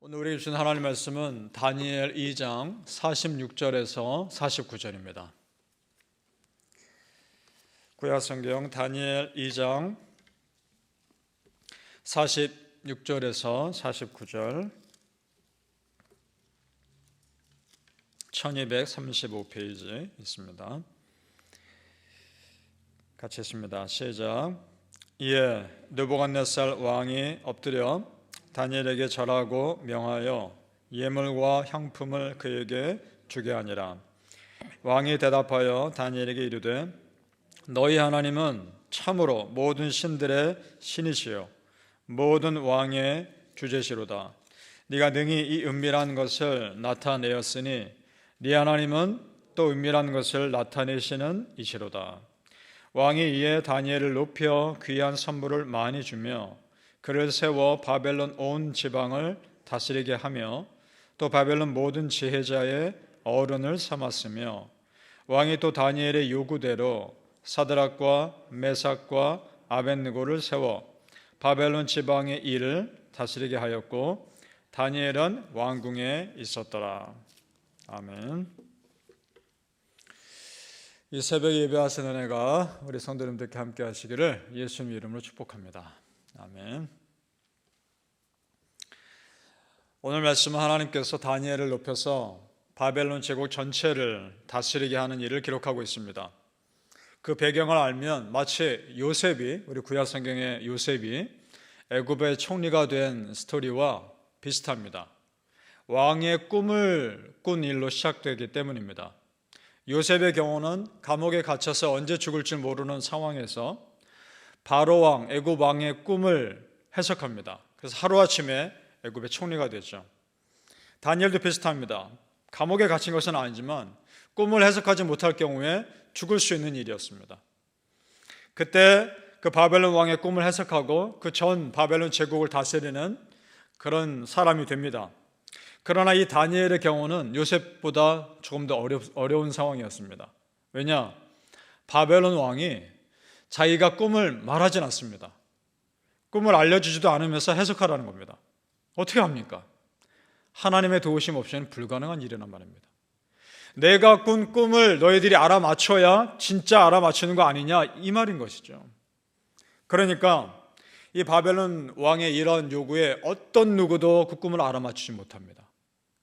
오늘 우리에게 주신 하나님 말씀은 다니엘 2장 46절에서 49절입니다. 구약성경 다니엘 2장 46절에서 49절 1235페이지 있습니다. 같이 했습니다. 시작. 이에 느부갓네살 왕이 엎드려 다니엘에게 절하고 명하여 예물과 향품을 그에게 주게 하니라. 왕이 대답하여 다니엘에게 이르되 너희 하나님은 참으로 모든 신들의 신이시요 모든 왕의 주제시로다. 네가 능히 이 은밀한 것을 나타내었으니 네 하나님은 또 은밀한 것을 나타내시는 이시로다. 왕이 이에 다니엘을 높여 귀한 선물을 많이 주며 그를 세워 바벨론 온 지방을 다스리게 하며 또 바벨론 모든 지혜자의 어른을 삼았으며 왕이 또 다니엘의 요구대로 사드락과 메삭과 아벳느고를 세워 바벨론 지방의 일을 다스리게 하였고 다니엘은 왕궁에 있었더라. 아멘. 이 새벽 예배하신 은혜가 우리 성도님들께 함께 하시기를 예수님 이름으로 축복합니다. 아멘. 오늘 말씀은 하나님께서 다니엘을 높여서 바벨론 제국 전체를 다스리게 하는 일을 기록하고 있습니다. 그 배경을 알면 마치 요셉이, 우리 구약 성경의 요셉이 애굽의 총리가 된 스토리와 비슷합니다. 왕의 꿈을 꾼 일로 시작되기 때문입니다. 요셉의 경우는 감옥에 갇혀서 언제 죽을지 모르는 상황에서 바로 왕, 애굽 왕의 꿈을 해석합니다. 그래서 하루아침에 애굽의 총리가 되죠. 다니엘도 비슷합니다. 감옥에 갇힌 것은 아니지만 꿈을 해석하지 못할 경우에 죽을 수 있는 일이었습니다. 그때 그 바벨론 왕의 꿈을 해석하고 그 전 바벨론 제국을 다스리는 그런 사람이 됩니다. 그러나 이 다니엘의 경우는 요셉보다 조금 더 어려운 상황이었습니다. 왜냐? 바벨론 왕이 자기가 꿈을 말하진 않습니다. 꿈을 알려주지도 않으면서 해석하라는 겁니다. 어떻게 합니까? 하나님의 도우심 없이는 불가능한 일이란 말입니다. 내가 꾼 꿈을 너희들이 알아맞혀야 진짜 알아맞히는 거 아니냐, 이 말인 것이죠. 그러니까 이 바벨론 왕의 이런 요구에 어떤 누구도 그 꿈을 알아맞히지 못합니다.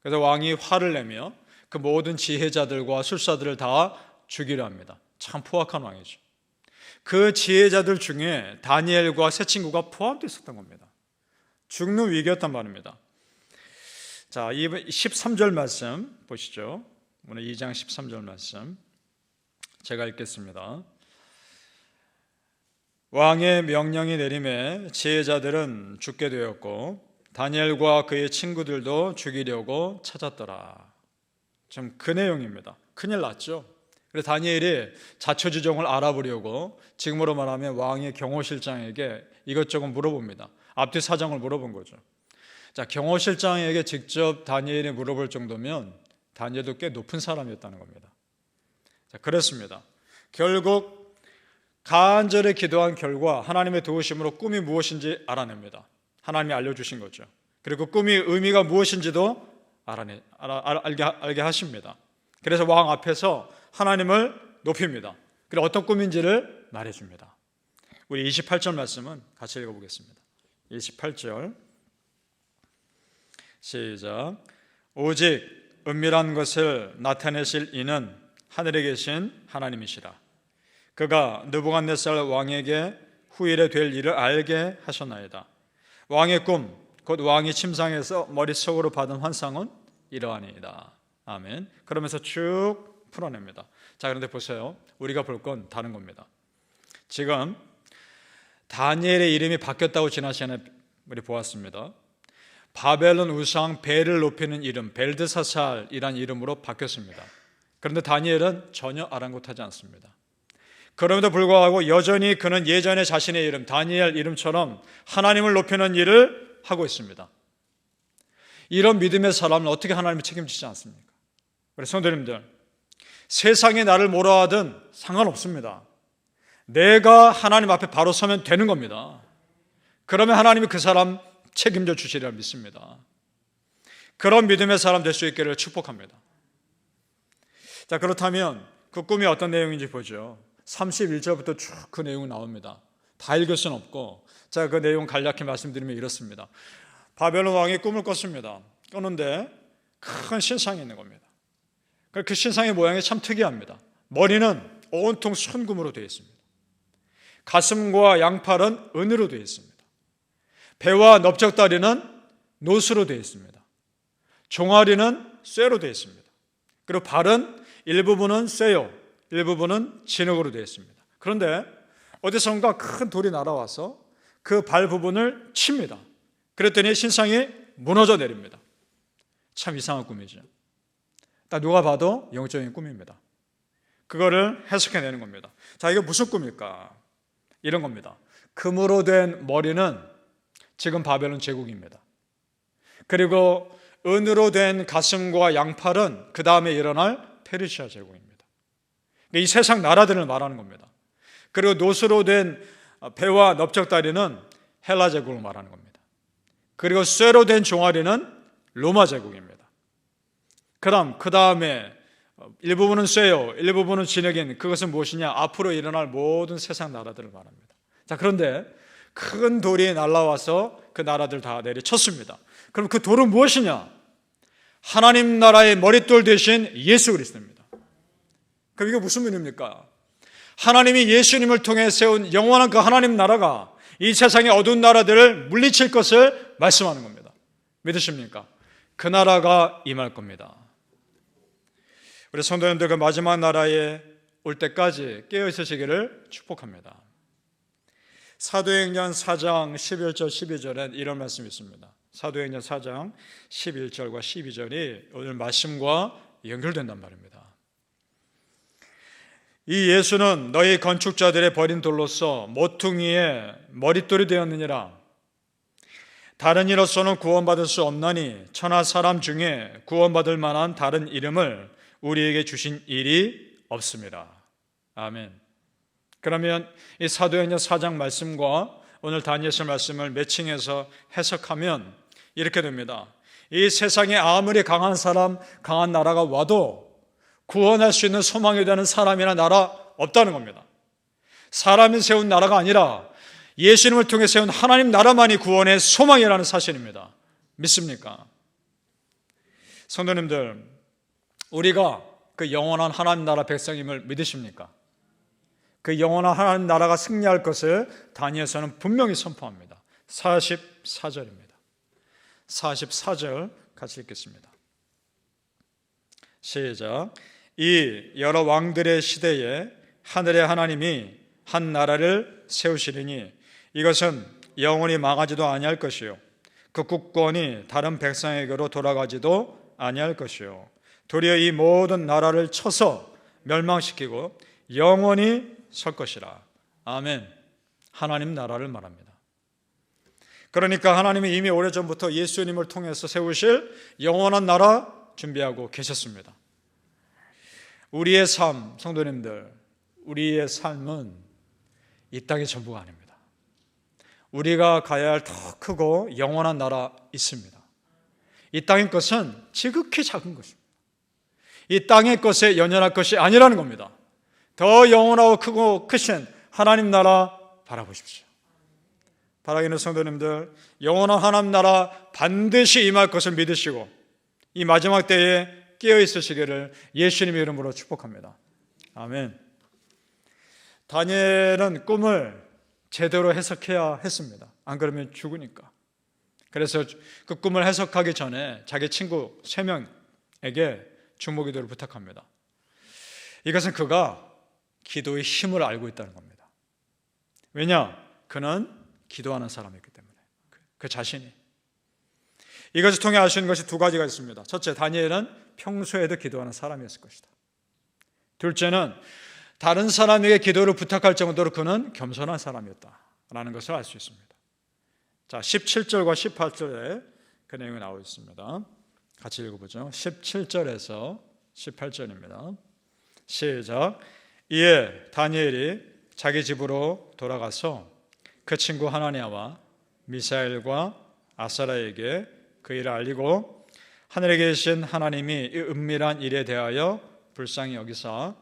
그래서 왕이 화를 내며 그 모든 지혜자들과 술사들을 다 죽이려 합니다. 참 포악한 왕이죠. 그 지혜자들 중에 다니엘과 세 친구가 포함되어 있었던 겁니다. 죽는 위기였단 말입니다. 자, 이 13절 말씀 보시죠. 오늘 2장 13절 말씀 제가 읽겠습니다. 왕의 명령이 내림에 지혜자들은 죽게 되었고 다니엘과 그의 친구들도 죽이려고 찾았더라. 좀 그 내용입니다. 큰일 났죠. 그래서 다니엘이 자초지종을 알아보려고 지금으로 말하면 왕의 경호실장에게 이것저것 물어봅니다. 앞뒤 사정을 물어본 거죠. 자, 경호실장에게 직접 다니엘이 물어볼 정도면 다니엘도 꽤 높은 사람이었다는 겁니다. 자, 그렇습니다. 결국 간절히 기도한 결과 하나님의 도우심으로 꿈이 무엇인지 알아냅니다. 하나님이 알려주신 거죠. 그리고 꿈의 의미가 무엇인지도 알게 하십니다. 그래서 왕 앞에서 하나님을 높입니다. 그리고 어떤 꿈인지를 말해줍니다. 우리 28절 말씀은 같이 읽어보겠습니다. 28절 시작. 오직 은밀한 것을 나타내실 이는 하늘에 계신 하나님이시라. 그가 느부갓네살 왕에게 후일에 될 일을 알게 하셨나이다. 왕의 꿈, 곧 왕이 침상에서 머릿속으로 받은 환상은 이러하니이다. 아멘. 그러면서 쭉 풀어냅니다. 자, 그런데 보세요. 우리가 볼 건 다른 겁니다. 지금 다니엘의 이름이 바뀌었다고 지난 시간에 우리 보았습니다. 바벨론 우상 벨을 높이는 이름, 벨드사살이란 이름으로 바뀌었습니다. 그런데 다니엘은 전혀 아랑곳하지 않습니다. 그럼에도 불구하고 여전히 그는 예전에 자신의 이름, 다니엘 이름처럼 하나님을 높이는 일을 하고 있습니다. 이런 믿음의 사람은 어떻게 하나님을 책임지지 않습니까? 우리 성도님들, 세상이 나를 뭐라 하든 상관없습니다. 내가 하나님 앞에 바로 서면 되는 겁니다. 그러면 하나님이 그 사람 책임져 주시리라 믿습니다. 그런 믿음의 사람 될 수 있기를 축복합니다. 자, 그렇다면 그 꿈이 어떤 내용인지 보죠. 31절부터 쭉 그 내용이 나옵니다. 다 읽을 수는 없고, 자, 그 내용 간략히 말씀드리면 이렇습니다. 바벨론 왕이 꿈을 꿨습니다. 꿨는데 큰 신상이 있는 겁니다. 그 신상의 모양이 참 특이합니다. 머리는 온통 순금으로 되어 있습니다. 가슴과 양팔은 은으로 되어 있습니다. 배와 넓적다리는 노수로 되어 있습니다. 종아리는 쇠로 되어 있습니다. 그리고 발은 일부분은 쇠요, 일부분은 진흙으로 되어 있습니다. 그런데 어디선가 큰 돌이 날아와서 그 발 부분을 칩니다. 그랬더니 신상이 무너져 내립니다. 참 이상한 꿈이죠. 누가 봐도 영적인 꿈입니다. 그거를 해석해내는 겁니다. 자, 이게 무슨 꿈일까? 이런 겁니다. 금으로 된 머리는 지금 바벨론 제국입니다. 그리고 은으로 된 가슴과 양팔은 그 다음에 일어날 페르시아 제국입니다. 이 세상 나라들을 말하는 겁니다. 그리고 노수로 된 배와 넓적다리는 헬라 제국을 말하는 겁니다. 그리고 쇠로 된 종아리는 로마 제국입니다. 그럼 그 다음에 일부분은 쇠요, 일부분은 진흙인 그것은 무엇이냐? 앞으로 일어날 모든 세상 나라들을 말합니다. 자, 그런데 큰 돌이 날아와서 그 나라들 다 내리쳤습니다. 그럼 그 돌은 무엇이냐? 하나님 나라의 머릿돌 대신 예수 그리스도입니다. 그럼 이게 무슨 의미입니까? 하나님이 예수님을 통해 세운 영원한 그 하나님 나라가 이 세상의 어두운 나라들을 물리칠 것을 말씀하는 겁니다. 믿으십니까? 그 나라가 임할 겁니다. 우리 성도님들 그 마지막 나라에 올 때까지 깨어 있으시기를 축복합니다. 사도행전 4장 11절 12절엔 이런 말씀이 있습니다. 사도행전 4장 11절과 12절이 오늘 말씀과 연결된단 말입니다. 이 예수는 너희 건축자들의 버린 돌로서 모퉁이의 머릿돌이 되었느니라. 다른 이로서는 구원받을 수 없나니 천하 사람 중에 구원받을 만한 다른 이름을 우리에게 주신 일이 없습니다. 아멘. 그러면 이 사도행전 4장 말씀과 오늘 다니엘서 말씀을 매칭해서 해석하면 이렇게 됩니다. 이 세상에 아무리 강한 사람, 강한 나라가 와도 구원할 수 있는 소망이 되는 사람이나 나라 없다는 겁니다. 사람이 세운 나라가 아니라 예수님을 통해 세운 하나님 나라만이 구원의 소망이라는 사실입니다. 믿습니까? 성도님들, 우리가 그 영원한 하나님 나라 백성임을 믿으십니까? 그 영원한 하나님 나라가 승리할 것을 다니엘서는 분명히 선포합니다. 44절입니다. 44절 같이 읽겠습니다. 시작. 이 여러 왕들의 시대에 하늘의 하나님이 한 나라를 세우시리니 이것은 영원히 망하지도 아니할 것이요 그 국권이 다른 백성에게로 돌아가지도 아니할 것이요 도리어 이 모든 나라를 쳐서 멸망시키고 영원히 설 것이라. 아멘. 하나님 나라를 말합니다. 그러니까 하나님이 이미 오래전부터 예수님을 통해서 세우실 영원한 나라 준비하고 계셨습니다. 우리의 삶, 성도님들, 우리의 삶은 이 땅의 전부가 아닙니다. 우리가 가야 할 더 크고 영원한 나라 있습니다. 이 땅의 것은 지극히 작은 것입니다. 이 땅의 것에 연연할 것이 아니라는 겁니다. 더 영원하고 크고 크신 하나님 나라 바라보십시오. 바라기는 성도님들, 영원한 하나님 나라 반드시 임할 것을 믿으시고 이 마지막 때에 깨어 있으시기를 예수님의 이름으로 축복합니다. 아멘. 다니엘은 꿈을 제대로 해석해야 했습니다. 안 그러면 죽으니까. 그래서 그 꿈을 해석하기 전에 자기 친구 3명에게 주목기도를 부탁합니다. 이것은 그가 기도의 힘을 알고 있다는 겁니다. 왜냐? 그는 기도하는 사람이기 때문에. 그 자신이. 이것을 통해 알 수 있는 것이 2가지가 있습니다. 첫째, 다니엘은 평소에도 기도하는 사람이었을 것이다. 둘째는 다른 사람에게 기도를 부탁할 정도로 그는 겸손한 사람이었다라는 것을 알 수 있습니다. 자, 17절과 18절에 그 내용이 나오고 있습니다. 같이 읽어보죠. 17절에서 18절입니다. 시작. 이에 다니엘이 자기 집으로 돌아가서 그 친구 하나냐와 미사엘과 아사라에게 그 일을 알리고 하늘에 계신 하나님이 이 은밀한 일에 대하여 불쌍히 여기사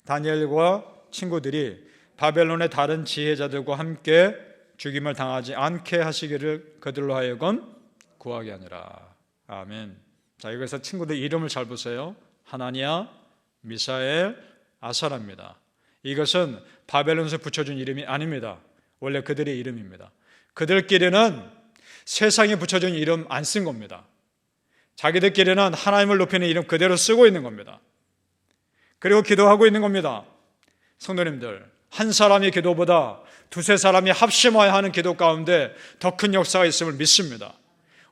다니엘과 친구들이 바벨론의 다른 지혜자들과 함께 죽임을 당하지 않게 하시기를 그들로 하여금 구하게 하니라. 아멘. 자, 여기서 친구들 이름을 잘 보세요. 하나니아, 미사엘, 아사라입니다. 이것은 바벨론에서 붙여준 이름이 아닙니다. 원래 그들의 이름입니다. 그들끼리는 세상에 붙여준 이름 안 쓴 겁니다. 자기들끼리는 하나님을 높이는 이름 그대로 쓰고 있는 겁니다. 그리고 기도하고 있는 겁니다. 성도님들, 한 사람의 기도보다 두세 사람이 합심하여 하는 기도 가운데 더 큰 역사가 있음을 믿습니다.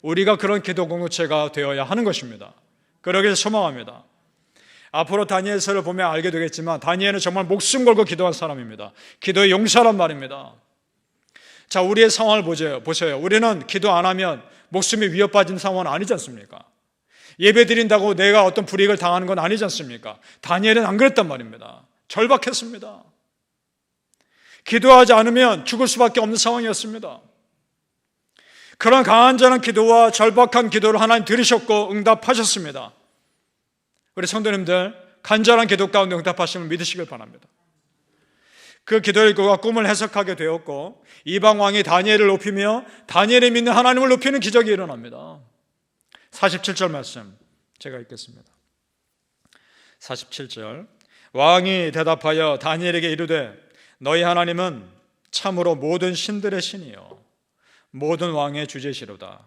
우리가 그런 기도 공동체가 되어야 하는 것입니다. 그러길 소망합니다. 앞으로 다니엘서를 보면 알게 되겠지만 다니엘은 정말 목숨 걸고 기도한 사람입니다. 기도의 용사란 말입니다. 자, 우리의 상황을 보세요. 우리는 기도 안 하면 목숨이 위협받은 상황은 아니지 않습니까? 예배 드린다고 내가 어떤 불이익을 당하는 건 아니지 않습니까? 다니엘은 안 그랬단 말입니다. 절박했습니다. 기도하지 않으면 죽을 수밖에 없는 상황이었습니다. 그런 간절한 기도와 절박한 기도를 하나님 들으셨고 응답하셨습니다. 우리 성도님들, 간절한 기도 가운데 응답하심을 믿으시길 바랍니다. 그 기도의 그가 꿈을 해석하게 되었고 이방 왕이 다니엘을 높이며 다니엘이 믿는 하나님을 높이는 기적이 일어납니다. 47절 말씀 제가 읽겠습니다. 47절 왕이 대답하여 다니엘에게 이르되 너희 하나님은 참으로 모든 신들의 신이요 모든 왕의 주제시로다.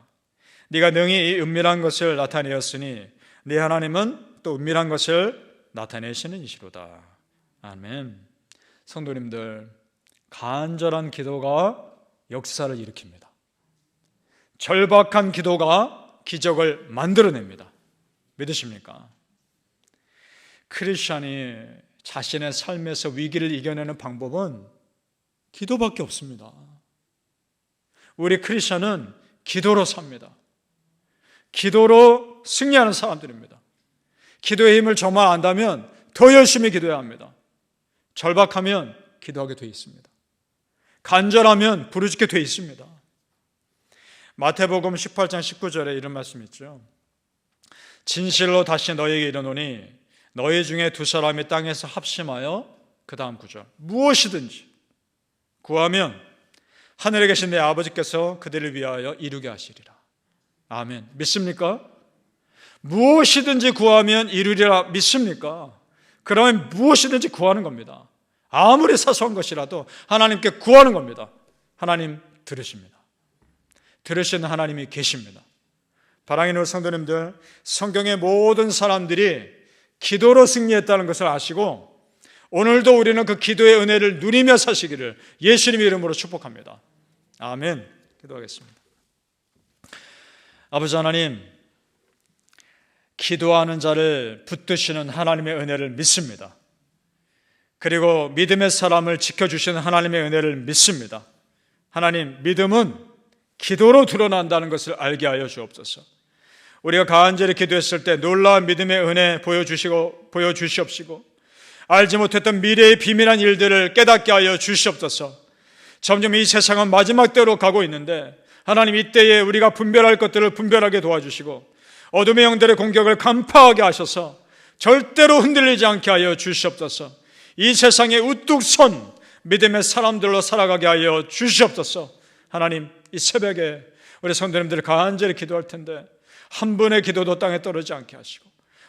네가 능히 이 은밀한 것을 나타내었으니 네 하나님은 또 은밀한 것을 나타내시는 이시로다. 아멘. 성도님들, 간절한 기도가 역사를 일으킵니다. 절박한 기도가 기적을 만들어냅니다. 믿으십니까? 크리스찬이 자신의 삶에서 위기를 이겨내는 방법은 기도밖에 없습니다. 우리 크리스찬은 기도로 삽니다. 기도로 승리하는 사람들입니다. 기도의 힘을 정말 안다면 더 열심히 기도해야 합니다. 절박하면 기도하게 되어 있습니다. 간절하면 부르짖게 되어 있습니다. 마태복음 18장 19절에 이런 말씀이 있죠. 진실로 다시 너희에게 이르노니 너희 중에 두 사람이 땅에서 합심하여, 그 다음 구절, 무엇이든지 구하면 하늘에 계신 내 아버지께서 그들을 위하여 이루게 하시리라. 아멘. 믿습니까? 무엇이든지 구하면 이루리라 믿습니까? 그러면 무엇이든지 구하는 겁니다. 아무리 사소한 것이라도 하나님께 구하는 겁니다. 하나님 들으십니다. 들으시는 하나님이 계십니다. 사랑하는 성도님들, 성경의 모든 사람들이 기도로 승리했다는 것을 아시고 오늘도 우리는 그 기도의 은혜를 누리며 사시기를 예수님의 이름으로 축복합니다. 아멘. 기도하겠습니다. 아버지 하나님, 기도하는 자를 붙드시는 하나님의 은혜를 믿습니다. 그리고 믿음의 사람을 지켜주시는 하나님의 은혜를 믿습니다. 하나님, 믿음은 기도로 드러난다는 것을 알게 하여 주옵소서. 우리가 간절히 기도했을 때 놀라운 믿음의 은혜 보여주시옵시고 알지 못했던 미래의 비밀한 일들을 깨닫게 하여 주시옵소서. 점점 이 세상은 마지막 때로 가고 있는데 하나님, 이때에 우리가 분별할 것들을 분별하게 도와주시고 어둠의 영들의 공격을 간파하게 하셔서 절대로 흔들리지 않게 하여 주시옵소서. 이 세상에 우뚝 선 믿음의 사람들로 살아가게 하여 주시옵소서. 하나님, 이 새벽에 우리 성도님들 간절히 기도할 텐데 한 분의 기도도 땅에 떨어지지 않게 하시고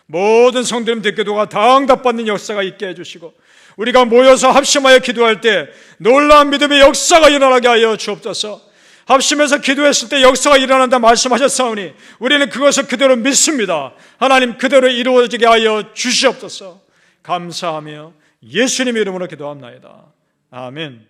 모든 성도님들 기도가 다 응답받는 역사가 있게 해주시고 우리가 모여서 합심하여 기도할 때 놀라운 믿음의 역사가 일어나게 하여 주옵소서. 합심해서 기도했을 때 역사가 일어난다 말씀하셨사오니 우리는 그것을 그대로 믿습니다. 하나님, 그대로 이루어지게 하여 주시옵소서. 감사하며 예수님의 이름으로 기도합나이다. 아멘.